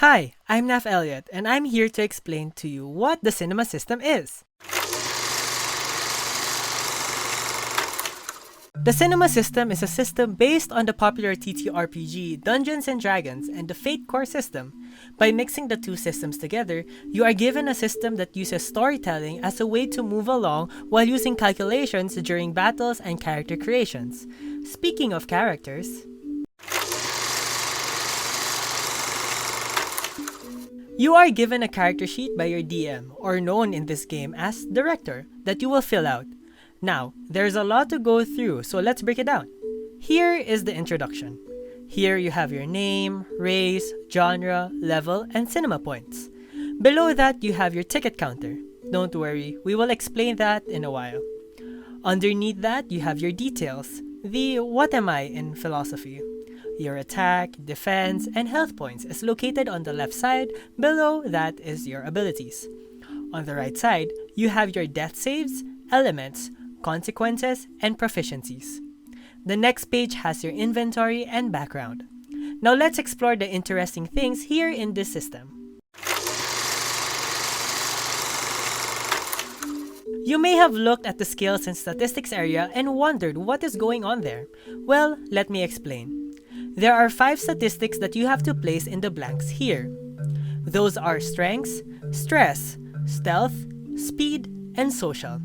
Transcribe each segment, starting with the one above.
Hi, I'm Naf Elliott, and I'm here to explain to you what the cinema system is. The cinema system is a system based on the popular TTRPG Dungeons & Dragons and the Fate core system. By mixing the two systems together, you are given a system that uses storytelling as a way to move along while using calculations during battles and character creations. Speaking of characters, you are given a character sheet by your DM, or known in this game as Director, that you will fill out. Now, there's a lot to go through, so let's break it down. Here is the introduction. Here you have your name, race, genre, level, and cinema points. Below that, you have your ticket counter. Don't worry, we will explain that in a while. Underneath that, you have your details, the what am I in philosophy. Your attack, defense, and health points is located on the left side. Below that is your abilities. On the right side, you have your death saves, elements, consequences, and proficiencies. The next page has your inventory and background. Now let's explore the interesting things here in this system. You may have looked at the skills and statistics area and wondered what is going on there. Well, let me explain. There are 5 statistics that you have to place in the blanks here. Those are strengths, stress, stealth, speed, and social.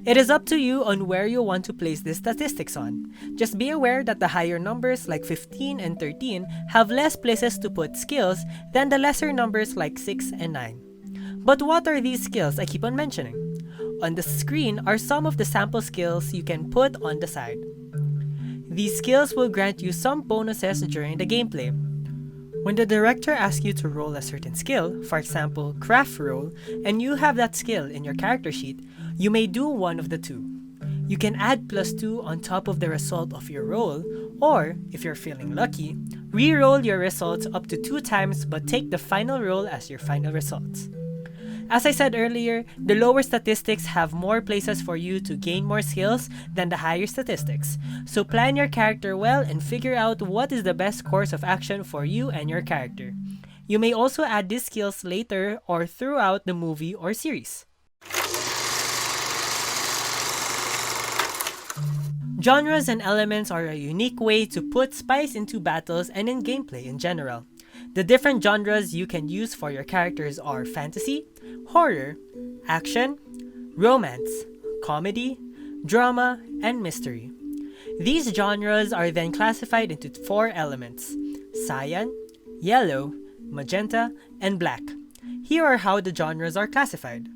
It is up to you on where you want to place these statistics on. Just be aware that the higher numbers like 15 and 13 have less places to put skills than the lesser numbers like 6 and 9. But what are these skills I keep on mentioning? On the screen are some of the sample skills you can put on the side. These skills will grant you some bonuses during the gameplay. When the director asks you to roll a certain skill, for example, craft roll, and you have that skill in your character sheet, you may do one of the two. You can add +2 on top of the result of your roll, or, if you're feeling lucky, re-roll your results up to 2 times but take the final roll as your final results. As I said earlier, the lower statistics have more places for you to gain more skills than the higher statistics, so plan your character well and figure out what is the best course of action for you and your character. You may also add these skills later or throughout the movie or series. Genres and elements are a unique way to put spice into battles and in gameplay in general. The different genres you can use for your characters are fantasy, horror, action, romance, comedy, drama, and mystery. These genres are then classified into 4 elements: cyan, yellow, magenta, and black. Here are how the genres are classified.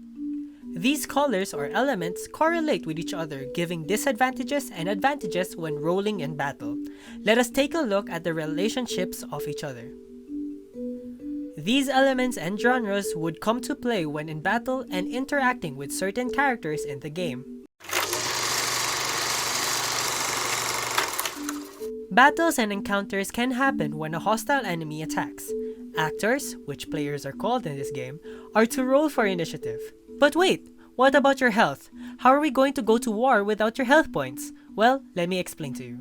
These colors or elements correlate with each other, giving disadvantages and advantages when rolling in battle. Let us take a look at the relationships of each other. These elements and genres would come to play when in battle and interacting with certain characters in the game. Battles and encounters can happen when a hostile enemy attacks. Actors, which players are called in this game, are to roll for initiative. But wait, what about your health? How are we going to go to war without your health points? Well, let me explain to you.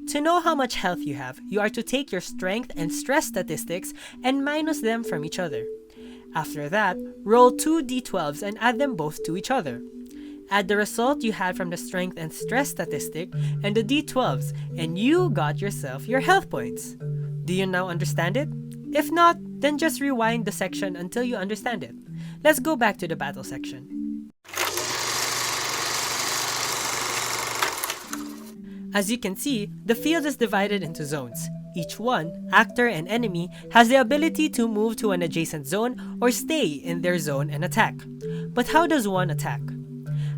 To know how much health you have, you are to take your strength and stress statistics and minus them from each other. After that, roll 2 d12s and add them both to each other. Add the result you had from the strength and stress statistic and the d12s, and you got yourself your health points. Do you now understand it? If not, then just rewind the section until you understand it. Let's go back to the battle section. As you can see, the field is divided into zones. Each one, actor and enemy, has the ability to move to an adjacent zone or stay in their zone and attack. But how does one attack?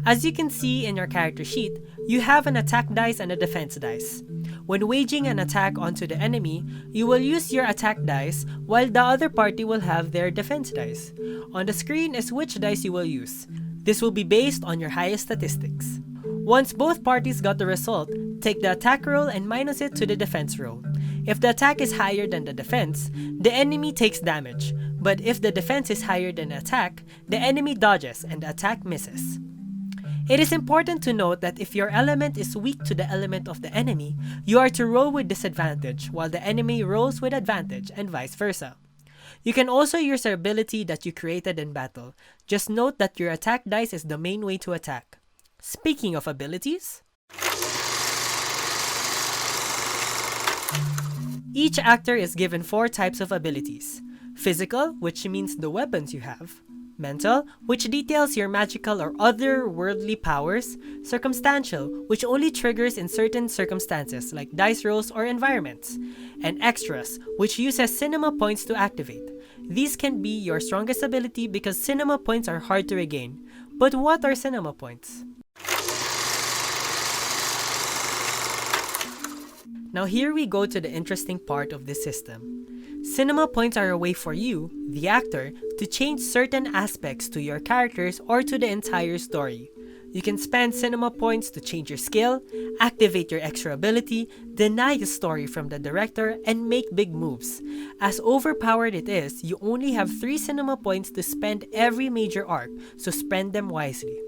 As you can see in your character sheet, you have an attack dice and a defense dice. When waging an attack onto the enemy, you will use your attack dice while the other party will have their defense dice. On the screen is which dice you will use. This will be based on your highest statistics. Once both parties got the result, take the attack roll and minus it to the defense roll. If the attack is higher than the defense, the enemy takes damage, but if the defense is higher than the attack, the enemy dodges and the attack misses. It is important to note that if your element is weak to the element of the enemy, you are to roll with disadvantage while the enemy rolls with advantage and vice versa. You can also use your ability that you created in battle. Just note that your attack dice is the main way to attack. Speaking of abilities, each actor is given 4 types of abilities. Physical, which means the weapons you have. Mental, which details your magical or other worldly powers. Circumstantial, which only triggers in certain circumstances like dice rolls or environments. And extras, which uses cinema points to activate. These can be your strongest ability because cinema points are hard to regain. But what are cinema points? Now here we go to the interesting part of this system. Cinema points are a way for you, the actor, to change certain aspects to your characters or to the entire story. You can spend cinema points to change your skill, activate your extra ability, deny a story from the director, and make big moves. As overpowered it is, you only have 3 cinema points to spend every major arc, so spend them wisely.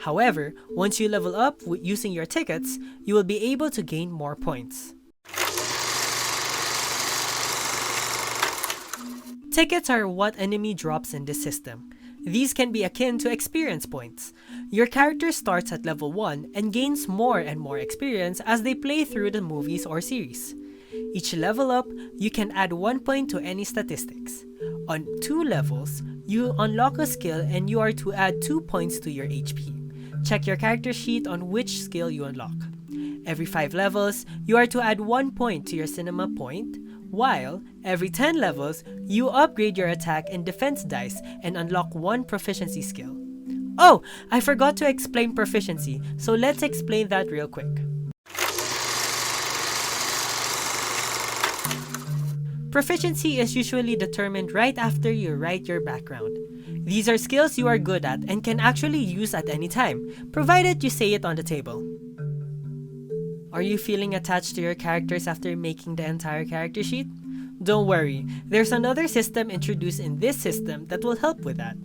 However, once you level up using your tickets, you will be able to gain more points. Tickets are what enemy drops in this system. These can be akin to experience points. Your character starts at level 1 and gains more and more experience as they play through the movies or series. Each level up, you can add 1 point to any statistics. On 2 levels, you unlock a skill and you are to add 2 points to your HP. Check your character sheet on which skill you unlock. Every 5 levels, you are to add 1 point to your cinema point, while every 10 levels, you upgrade your attack and defense dice and unlock 1 proficiency skill. Oh, I forgot to explain proficiency, so let's explain that real quick. Proficiency is usually determined right after you write your background. These are skills you are good at and can actually use at any time, provided you say it on the table. Are you feeling attached to your characters after making the entire character sheet? Don't worry, there's another system introduced in this system that will help with that.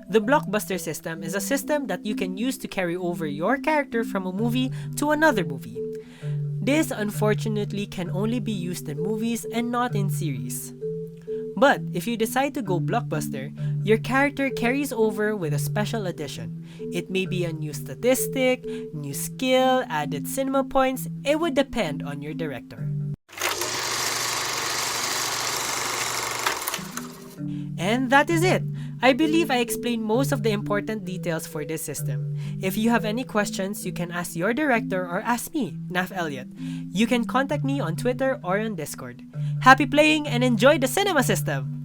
The blockbuster system is a system that you can use to carry over your character from a movie to another movie. This unfortunately can only be used in movies and not in series. But if you decide to go blockbuster, your character carries over with a special addition. It may be a new statistic, new skill, added cinema points. It would depend on your director. And that is it. I believe I explained most of the important details for this system. If you have any questions, you can ask your director or ask me, Naf Elliott. You can contact me on Twitter or on Discord. Happy playing and enjoy the cinema system!